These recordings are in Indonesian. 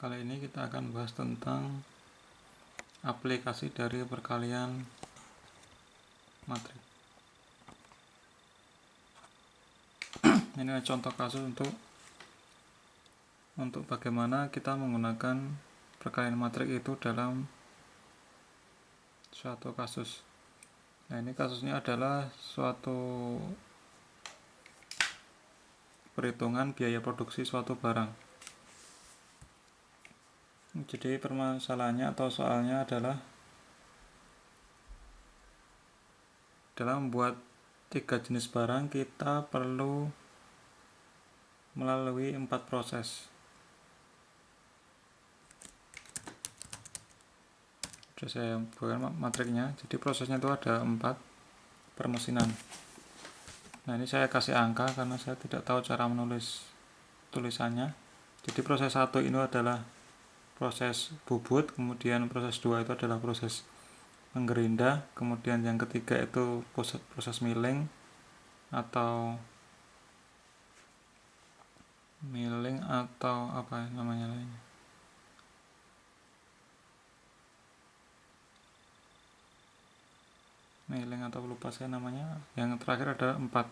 Kali ini kita akan bahas tentang aplikasi dari perkalian matrik. Ini adalah contoh kasus untuk bagaimana kita menggunakan perkalian matrik itu dalam suatu kasus. Nah, ini kasusnya adalah suatu perhitungan biaya produksi suatu barang. Jadi permasalahannya atau soalnya adalah dalam membuat 3 jenis barang kita perlu melalui 4 proses. Sudah saya buatkan matriknya. Jadi prosesnya itu ada 4 permesinan. Nah, ini saya kasih angka karena saya tidak tahu cara menulis tulisannya. Jadi proses 1 ini adalah proses bubut, kemudian proses 2 itu adalah proses menggerinda, kemudian yang ketiga itu proses milling atau apa namanya lainnya. Milling atau lupa saya namanya. Yang terakhir ada 4.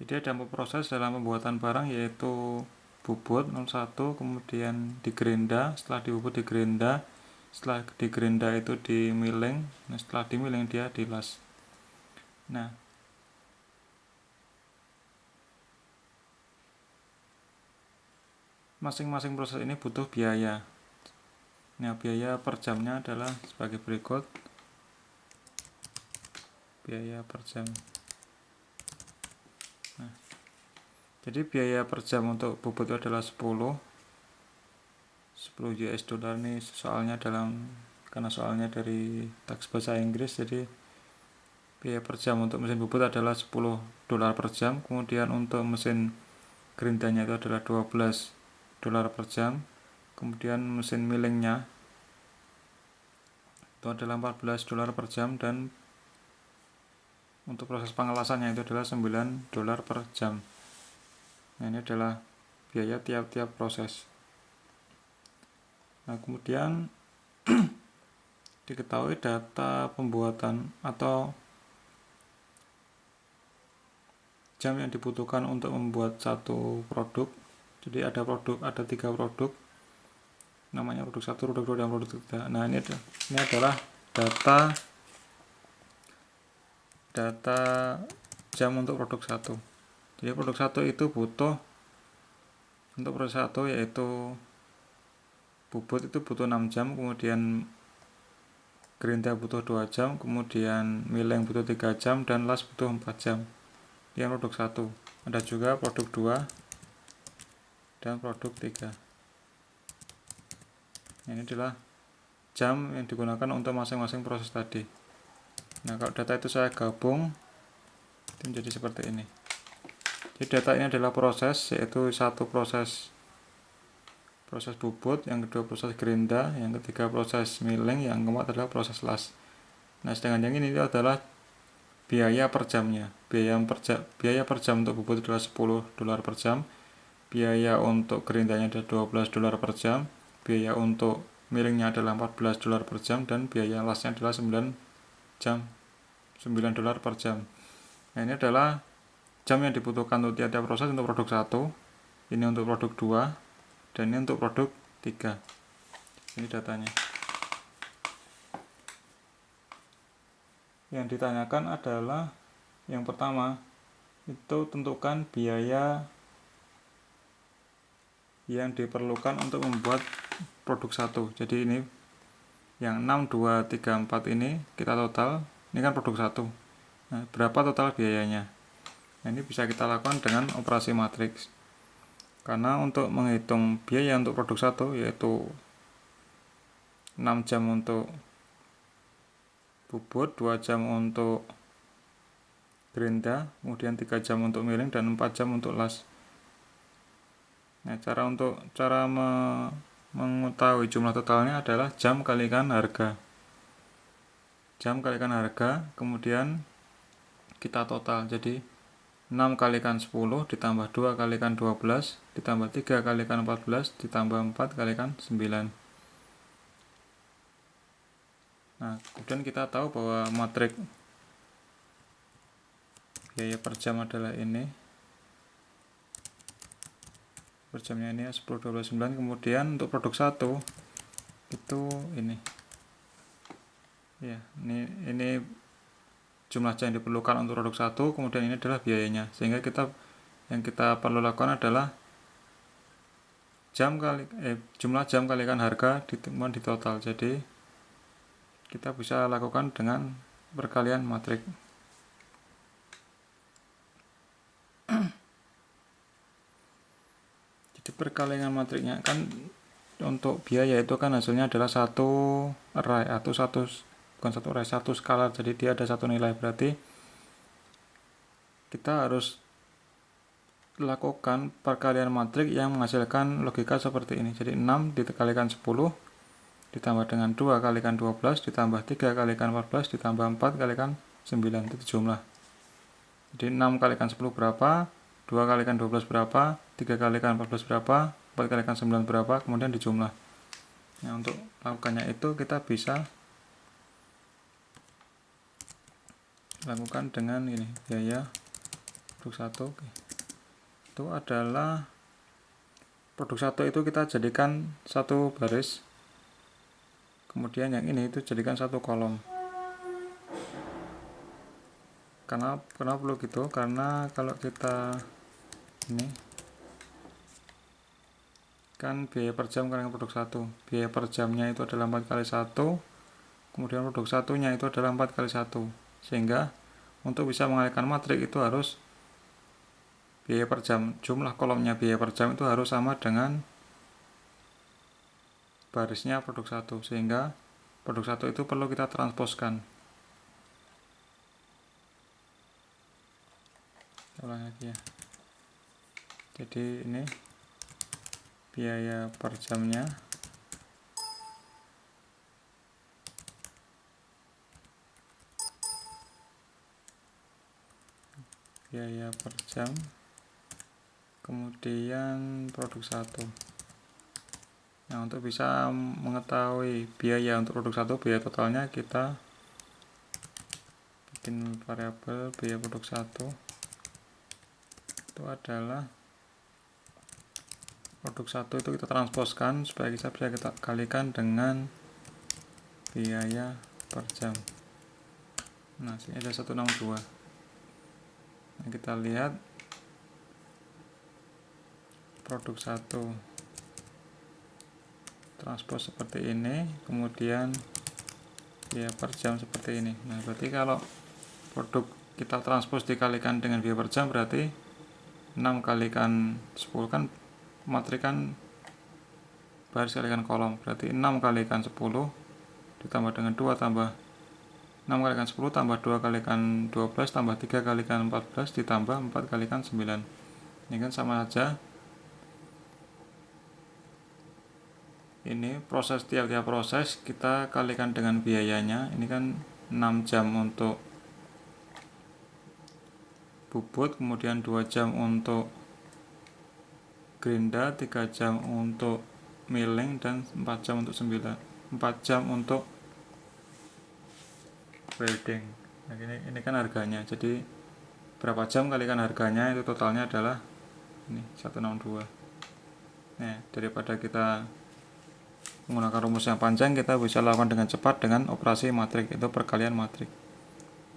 Jadi ada 4 proses dalam pembuatan barang, yaitu bubut 01, kemudian digerinda, setelah dibubut digerinda, setelah digerinda itu di milling, nah setelah di milling dia dilas. Nah, masing-masing proses ini butuh biaya. Nah, biaya per jamnya adalah sebagai berikut. Biaya per jam. Nah, jadi biaya per jam untuk bubut itu adalah 10 US dollar. Ini soalnya karena soalnya dari teks bahasa Inggris, jadi biaya per jam untuk mesin bubut adalah 10 dolar per jam. Kemudian untuk mesin gerindanya itu adalah 12 dolar per jam. Kemudian mesin millingnya itu adalah 14 dolar per jam, dan untuk proses pengelasannya itu adalah 9 dolar per jam. Nah, ini adalah biaya tiap-tiap proses. Nah, kemudian diketahui data pembuatan atau jam yang dibutuhkan untuk membuat satu produk. Jadi ada 3 produk, namanya produk 1, produk 2, dan produk 3. Nah, ini adalah data jam untuk produk 1. Jadi produk 1 itu butuh, untuk proses 1 yaitu bubut itu butuh 6 jam, kemudian gerinda butuh 2 jam, kemudian milling butuh 3 jam, dan las butuh 4 jam. Ini produk 1. Ada juga produk 2 dan produk 3. Ini adalah jam yang digunakan untuk masing-masing proses tadi. Nah, kalau data itu saya gabung, itu menjadi seperti ini. Jadi data ini adalah proses, yaitu satu proses bubut, yang kedua proses gerinda, yang ketiga proses milling, yang keempat adalah proses las. Nah, sedangkan yang ini adalah biaya per jamnya. Biaya per jam untuk bubut adalah 10 dolar per jam, biaya untuk gerindanya adalah 12 dolar per jam, biaya untuk millingnya adalah 14 dolar per jam, dan biaya lasnya adalah 9 dolar per jam. Nah, ini adalah jam yang dibutuhkan untuk tiap-tiap proses untuk produk 1, ini untuk produk 2, dan ini untuk produk 3. Ini datanya. Yang ditanyakan adalah yang pertama, itu tentukan biaya yang diperlukan untuk membuat produk 1. Jadi ini yang 6, 2, 3, 4 ini kita total, ini kan produk 1. Nah, berapa total biayanya? Nah, ini bisa kita lakukan dengan operasi matriks. Karena untuk menghitung biaya untuk produk 1 yaitu 6 jam untuk bubut, 2 jam untuk gerinda, kemudian 3 jam untuk milling, dan 4 jam untuk las. Nah, cara mengetahui jumlah totalnya adalah jam kalikan harga. Jam kalikan harga, kemudian kita total. Jadi 6 kalikan 10 ditambah 2 kalikan 12 ditambah 3 kalikan 14 ditambah 4 kalikan 9. Nah, kemudian kita tahu bahwa matrik biaya per jam adalah ini. Per jamnya ini 10, 12, 9. Kemudian untuk produk 1 itu ini. Ya, ini jumlah jam yang diperlukan untuk produk 1, kemudian ini adalah biayanya. Sehingga yang kita perlu lakukan adalah jumlah jam kalikan harga di total. Jadi kita bisa lakukan dengan perkalian matrik. Jadi perkalian matriknya kan untuk biaya itu kan hasilnya adalah satu array atau satu skala. Jadi dia ada satu nilai, berarti kita harus lakukan perkalian matrik yang menghasilkan logika seperti ini. Jadi 6 dikalikan 10 ditambah dengan 2 kalikan 12 ditambah 3 kalikan 14 ditambah 4 kalikan 9, itu jumlah. Jadi 6 kalikan 10 berapa, 2 kalikan 12 berapa, 3 kalikan 14 berapa, 4 kalikan 9 berapa, kemudian dijumlah. Nah, untuk lakukannya itu kita bisa lakukan dengan ini, biaya produk 1. Itu adalah produk 1 itu kita jadikan satu baris, kemudian yang ini itu jadikan satu kolom. Kenapa perlu gitu? Karena kalau kita ini kan biaya per jam kan produk 1, biaya per jamnya itu adalah 4 kali 1, kemudian produk satunya itu adalah 4 kali 1, sehingga untuk bisa mengalihkan matrik itu harus biaya per jam, jumlah kolomnya biaya per jam itu harus sama dengan barisnya produk 1, sehingga produk 1 itu perlu kita transposkan. Ulang lagi ya. Jadi ini biaya per jamnya biaya per jam, kemudian produk 1. Nah, untuk bisa mengetahui biaya untuk produk 1, biaya totalnya, kita bikin variabel biaya produk 1 itu adalah produk 1 itu kita transposkan supaya bisa kita kalikan dengan biaya per jam. Nah, sini ada 162. Nah, kita lihat produk 1 transpos seperti ini, kemudian biaya per jam seperti ini. Nah, berarti kalau produk kita transpos dikalikan dengan biaya per jam, berarti 6 kalikan 10 kan matrik kan baris kalikan kolom, berarti 6 kalikan 10 ditambah dengan 2 tambah 6 kalikan 10 tambah 2 kalikan 12 tambah 3 kalikan 14 ditambah 4 kalikan 9. Ini kan sama saja. Ini proses, tiap-tiap proses kita kalikan dengan biayanya. Ini kan 6 jam untuk bubut, kemudian 2 jam untuk gerinda, 3 jam untuk milling, dan 4 jam untuk 4 jam untuk welding. Nah, ini kan harganya. Jadi berapa jam kalikan harganya, itu totalnya adalah ini 162. Nah, daripada kita menggunakan rumus yang panjang, kita bisa lakukan dengan cepat dengan operasi matrik, itu perkalian matrik.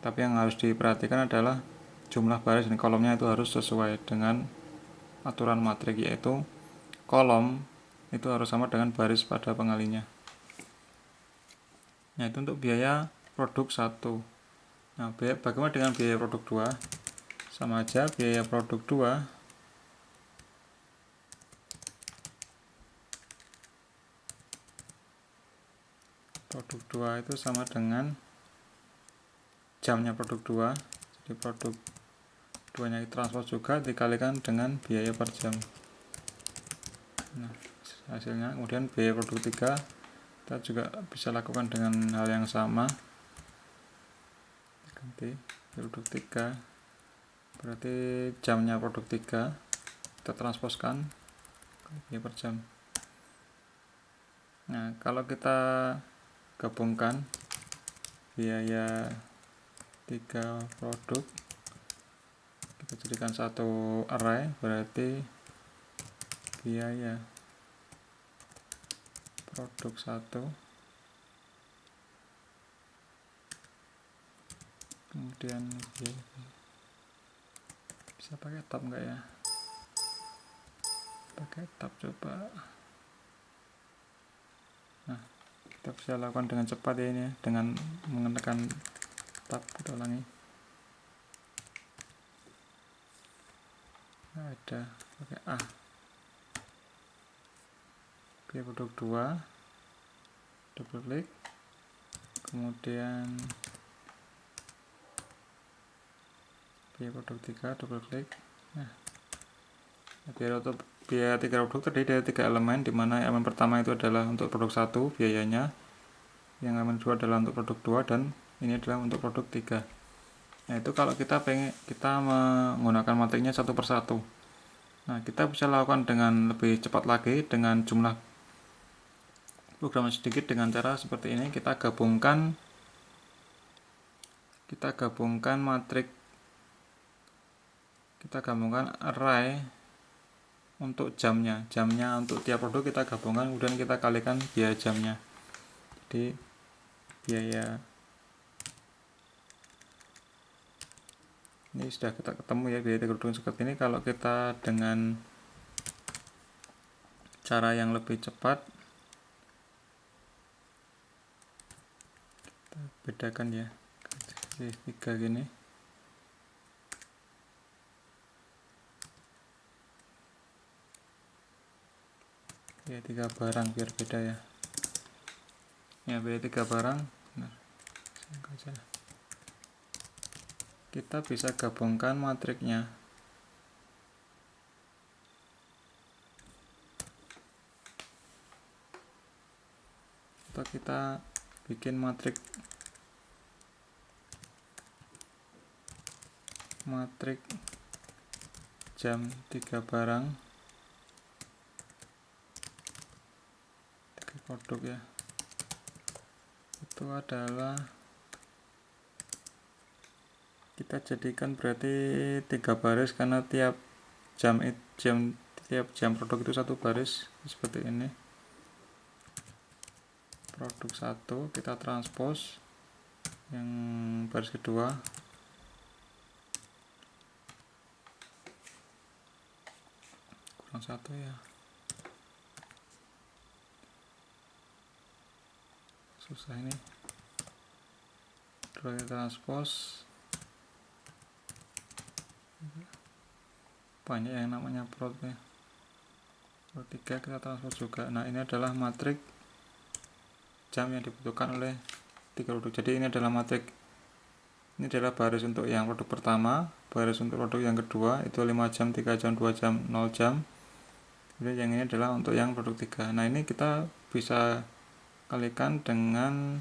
Tapi yang harus diperhatikan adalah jumlah baris dan kolomnya itu harus sesuai dengan aturan matrik, yaitu kolom itu harus sama dengan baris pada pengalinya. Nah, itu untuk biaya produk 1. Nah, bagaimana dengan biaya produk 2? Sama aja, biaya produk 2 itu sama dengan jamnya produk 2. Jadi produk 2 nya transport juga dikalikan dengan biaya per jam. Nah, hasilnya. Kemudian biaya produk 3 kita juga bisa lakukan dengan hal yang sama. Ganti produk 3 berarti jamnya produk 3 kita transposkan ini per jam. Nah, kalau kita gabungkan biaya 3 produk kita jadikan satu array, berarti biaya produk 1 kemudian bisa pakai tab enggak ya, pakai tab coba. Nah, kita bisa lakukan dengan cepat ya ini, dengan menekan tab. Kita ulangi, nah, ada pakai A, biaya produk 2 double klik, kemudian biaya produk 3 double klik. Nah, biaya 3 produk terdiri dari 3 elemen, dimana elemen pertama itu adalah untuk produk 1 biayanya, yang elemen 2 adalah untuk produk 2, dan ini adalah untuk produk 3. Nah, itu kalau kita menggunakan matriknya satu persatu. Nah, kita bisa lakukan dengan lebih cepat lagi dengan jumlah program sedikit, dengan cara seperti ini. Kita gabungkan array untuk jamnya untuk tiap produk kita gabungkan, kemudian kita kalikan biaya jamnya. Jadi biaya ini sudah kita ketemu ya, biaya produk seperti ini. Kalau kita dengan cara yang lebih cepat, kita bedakan ya, 3 gini. Ya, 3 barang biar beda ya. Ya, biaya 3 barang. Benar. Kita bisa gabungkan matriknya. Atau kita bikin matrik jam 3 barang 3 produk ya. Itu adalah kita jadikan berarti 3 baris, karena tiap jam produk itu satu baris seperti ini. Produk 1 kita transpose yang baris kedua, kurang 1 ya, susah ini. Terus kita transpose, banyak yang namanya prod ya. Prod 3 kita transpose juga. Nah, ini adalah matrik jam yang dibutuhkan oleh 3 produk. Jadi ini adalah baris untuk yang produk pertama, baris untuk produk yang kedua itu 5 jam, 3 jam, 2 jam, 0 jam. Kemudian yang ini adalah untuk yang produk 3. Nah, ini kita bisa kalikan dengan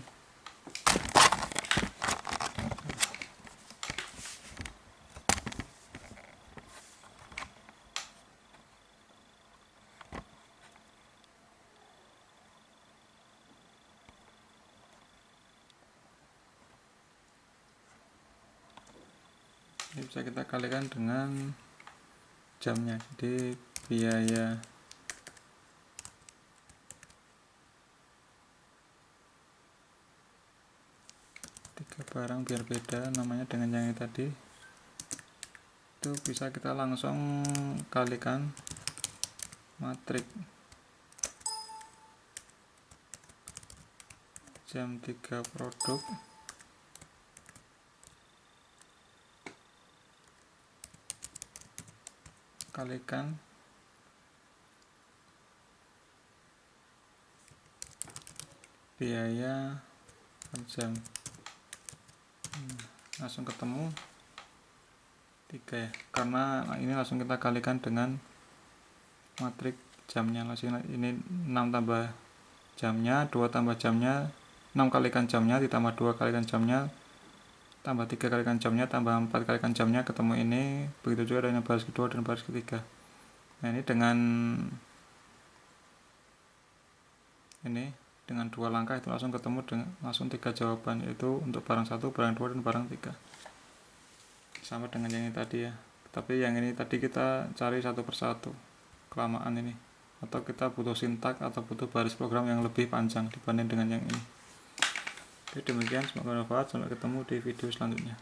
ini bisa kita kalikan dengan jamnya. Jadi biaya tiga barang biar beda namanya dengan yang tadi, itu bisa kita langsung kalikan matrik jam 3 produk kalikan biaya per jam. Langsung ketemu 3 ya, karena ini langsung kita kalikan dengan matrik jamnya. Langsung ini 6 tambah jamnya, 2 tambah jamnya, 6 kalikan jamnya ditambah 2 kalikan jamnya, tambah 3 kalikan jamnya, tambah 4 kalikan jamnya, ketemu ini. Begitu juga dengan baris kedua dan baris ketiga. Nah ini dengan 2 langkah itu langsung ketemu langsung 3 jawaban, yaitu untuk barang 1, barang 2, dan barang 3. Sama dengan yang ini tadi ya, tapi yang ini tadi kita cari satu persatu, kelamaan ini, atau kita butuh sintak atau butuh baris program yang lebih panjang dibanding dengan yang ini. Oke, demikian, semoga bermanfaat. Sampai ketemu di video selanjutnya.